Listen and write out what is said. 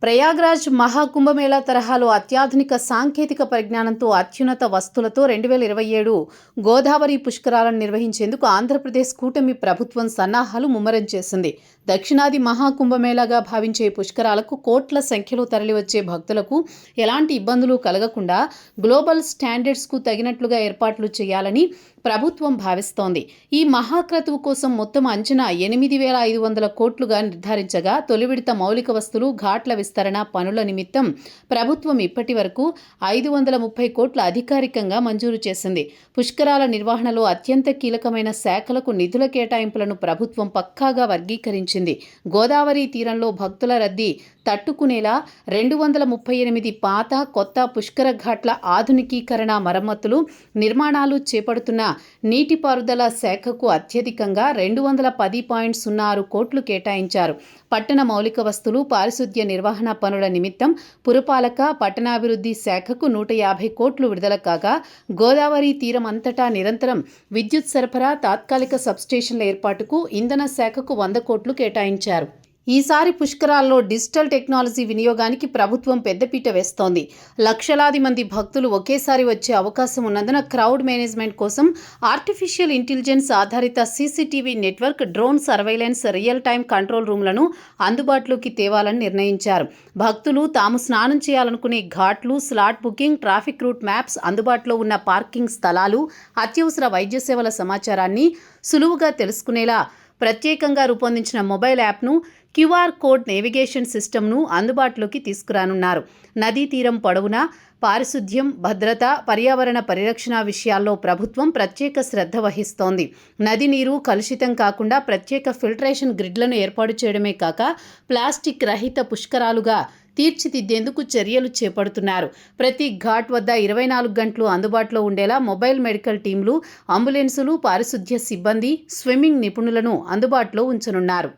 ప్రయాగ్రాజ్ మహాకుంభమేళా తరహాలో అత్యాధునిక సాంకేతిక పరిజ్ఞానంతో అత్యున్నత వస్తువులతో 2027 గోదావరి పుష్కరాలను నిర్వహించేందుకు ఆంధ్రప్రదేశ్ కూటమి ప్రభుత్వం సన్నాహాలు ముమ్మరం చేసింది. దక్షిణాది మహాకుంభమేళాగా భావించే పుష్కరాలకు కోట్ల సంఖ్యలో తరలివచ్చే భక్తులకు ఎలాంటి ఇబ్బందులు కలగకుండా గ్లోబల్ స్టాండర్డ్స్కు తగినట్లుగా ఏర్పాట్లు చేయాలని ప్రభుత్వం భావిస్తోంది. ఈ మహాక్రతువు కోసం మొత్తం అంచనా 8,500 కోట్లుగా నిర్ధారించగా తొలి విడత మౌలిక వస్తువులు ఘాట్ల విస్తరణ పనుల నిమిత్తం ప్రభుత్వం ఇప్పటి వరకు 530 కోట్ల అధికారికంగా మంజూరు చేసింది. పుష్కరాల నిర్వహణలో అత్యంత కీలకమైన శాఖలకు నిధుల కేటాయింపులను ప్రభుత్వం పక్కాగా వర్గీకరించింది. గోదావరి తీరంలో భక్తుల రద్దీ తట్టుకునేలా 238 పాత కొత్త పుష్కర ఘాట్ల ఆధునికీకరణ మరమ్మతులు నిర్మాణాలు చేపడుతున్న నీటిపారుదల శాఖకు అత్యధికంగా 210.06 కోట్లు కేటాయించారు. పట్టణ మౌలిక వస్తువులు పారిశుద్ధ్య నిర్వహణ పనుల నిమిత్తం పురపాలక పట్టణాభివృద్ధి శాఖకు 150 కోట్లు విడుదల కాగా గోదావరి తీరం అంతటా నిరంతరం విద్యుత్ సరఫరా తాత్కాలిక సబ్స్టేషన్ల ఏర్పాటుకు ఇంధన శాఖకు 100 కోట్లు కేటాయించారు. ఈసారి పుష్కరాల్లో డిజిటల్ టెక్నాలజీ వినియోగానికి ప్రభుత్వం పెద్దపీట వేస్తోంది. లక్షలాది మంది భక్తులు ఒకేసారి వచ్చే అవకాశం ఉన్నందున క్రౌడ్ మేనేజ్మెంట్ కోసం ఆర్టిఫిషియల్ ఇంటెలిజెన్స్ ఆధారిత CCTV network, drone surveillance, real time control రూమ్లను అందుబాటులోకి తేవాలని నిర్ణయించారు. భక్తులు తాము స్నానం చేయాలనుకునే ఘాట్లు, slot booking, traffic route maps, అందుబాటులో ఉన్న పార్కింగ్ స్థలాలు, అత్యవసర వైద్య సేవల సమాచారాన్ని సులువుగా తెలుసుకునేలా ప్రత్యేకంగా రూపొందించిన మొబైల్ యాప్ను, క్యూఆర్ కోడ్ నేవిగేషన్ సిస్టమ్ను అందుబాటులోకి తీసుకురానున్నారు. నదీ తీరం పొడవునా పారిశుద్ధ్యం, భద్రత, పర్యావరణ పరిరక్షణ విషయాల్లో ప్రభుత్వం ప్రత్యేక శ్రద్ధ వహిస్తోంది. నది నీరు కలుషితం కాకుండా ప్రత్యేక ఫిల్టరేషన్ గ్రిడ్లను ఏర్పాటు చేయడమే కాక ప్లాస్టిక్ రహిత పుష్కరాలుగా తీర్చిదిద్దేందుకు చర్యలు చేపడుతున్నారు. ప్రతి ఘాట్ వద్ద 24 గంటలు అందుబాటులో ఉండేలా మొబైల్ మెడికల్ టీంలు, అంబులెన్సులు, పారిశుద్ధ్య సిబ్బంది, స్విమ్మింగ్ నిపుణులను అందుబాటులో ఉంచనున్నారు.